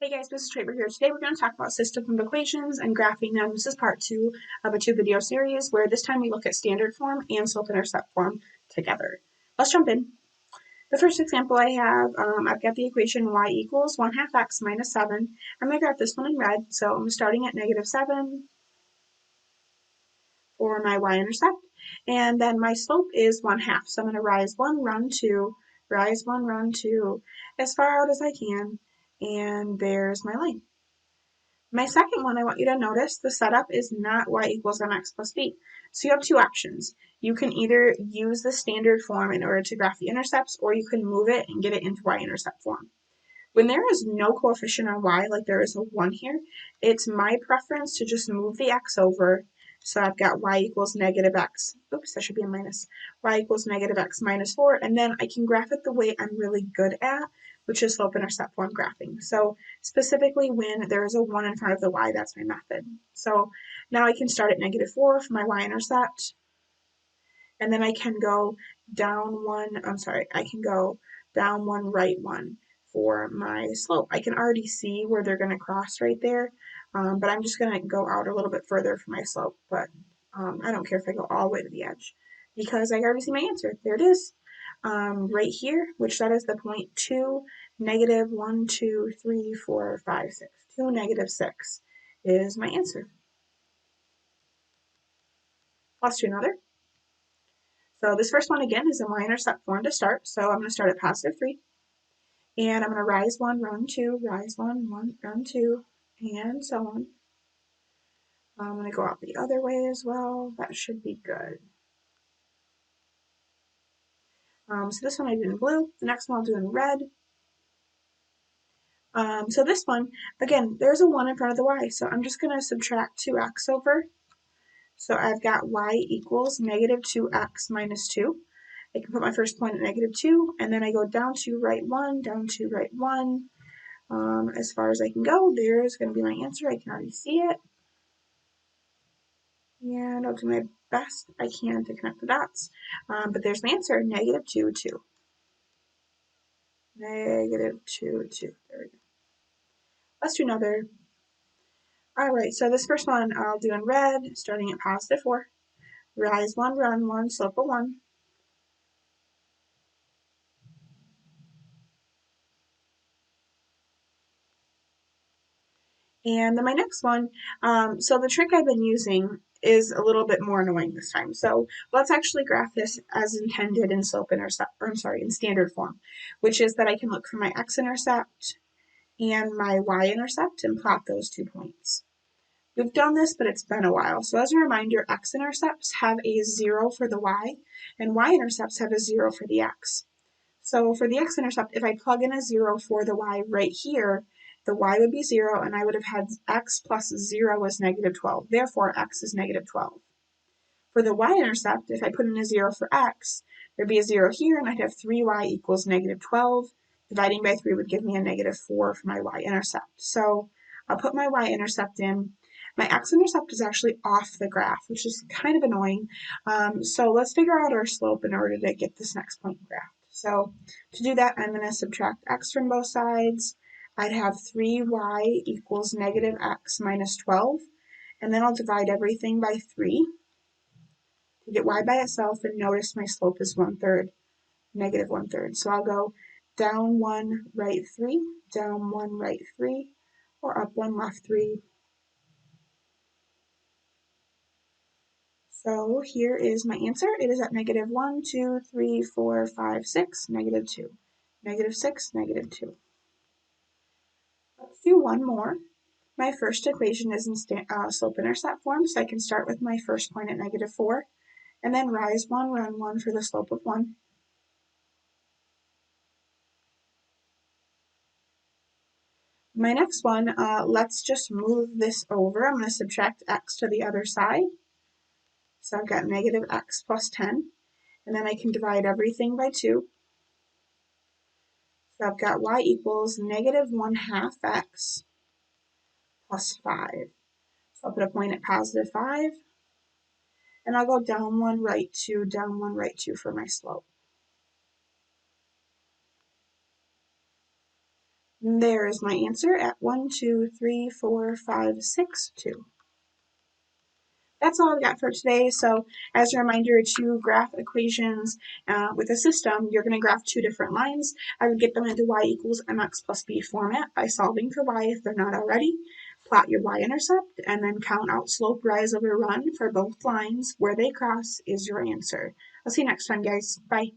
Hey guys, Mrs. Traver here. Today we're going to talk about systems of equations and graphing them. This is part 2 of a 2-video series where this time we look at standard form and slope-intercept form together. Let's jump in. The first example I have, I've got the equation y equals 1/2 x minus 7. I'm going to graph this one in red, so I'm starting at -7 for my y-intercept. And then my slope is 1/2, so I'm going to rise 1, run 2, rise 1, run 2, as far out as I can, and there's my line. My second one, I want you to notice the setup is not y equals mx plus b. So you have two options. You can either use the standard form in order to graph the intercepts, or you can move it and get it into y-intercept form. When there is no coefficient on y, like there is a 1 here, it's my preference to just move the x over. So I've got y equals negative x. Oops, that should be a minus. Y equals negative x minus 4, and then I can graph it the way I'm really good at, which is slope-intercept form graphing. So specifically when there is a 1 in front of the y, that's my method. So now I can start at -4 for my y-intercept, and then I can go down 1, I can go down 1, right 1 for my slope. I can already see where they're going to cross right there, but I'm just going to go out a little bit further for my slope, but I don't care if I go all the way to the edge because I already see my answer. There it is. Right here, which that is the point 2, -1, 2, 3, 4, 5, 6. 2, -6 is my answer. Let's do another. So this first one again is a y-intercept form to start. So I'm going to start at +3. And I'm going to rise 1, run 2, rise 1, run 2, and so on. I'm going to go out the other way as well. That should be good. So this one I did in blue. The next one I'll do in red. So this one, again, there's a 1 in front of the y. So I'm just going to subtract 2x over. So I've got y equals -2x minus 2. I can put my first point at -2, and then I go down to right 1, down to right 1. As far as I can go, there's going to be my answer. I can already see it. And I'll do my best I can to connect the dots. But there's my answer, -2, 2. -2, 2. There we go. Let's do another. Alright, so this first one I'll do in red, starting at +4. Rise 1, run 1, slope of 1. And then my next one, so the trick I've been using is a little bit more annoying this time. So let's actually graph this as intended in in standard form, which is that I can look for my x-intercept and my y-intercept and plot those 2 points. We've done this, but it's been a while. So as a reminder, x-intercepts have a 0 for the y, and y-intercepts have a 0 for the x. So for the x-intercept, if I plug in a 0 for the y right here, the y would be 0, and I would have had x plus 0 is -12. Therefore, x is -12. For the y-intercept, if I put in a 0 for x, there'd be a 0 here, and I'd have 3y equals -12. Dividing by 3 would give me a -4 for my y-intercept. So I'll put my y-intercept in. My x-intercept is actually off the graph, which is kind of annoying. So let's figure out our slope in order to get this next point graphed. So to do that, I'm going to subtract x from both sides. I'd have 3y equals -x minus 12. And then I'll divide everything by 3 to get y by itself, and notice my slope is 1/3, -1/3. So I'll go down 1, right 3, down 1, right 3, or up 1, left 3. So here is my answer. It is at -1, 2, 3, 4, 5, 6, -2. -6, -2. Let's do one more. My first equation is in slope-intercept form, so I can start with my first point at -4, and then rise 1, run 1 for the slope of 1. My next one, let's just move this over. I'm going to subtract x to the other side. So I've got -x plus 10. And then I can divide everything by 2. So I've got y equals -1/2 x plus 5. So I'll put a point at +5. And I'll go down 1, right 2, down 1, right 2 for my slope. There is my answer at 1, 2, 3, 4, 5, 6, 2. That's all I've got for today. So as a reminder, to graph equations with a system, you're going to graph two different lines. I would get them into y equals mx plus b format by solving for y if they're not already. Plot your y-intercept, and then count out slope, rise over run for both lines. Where they cross is your answer. I'll see you next time, guys. Bye.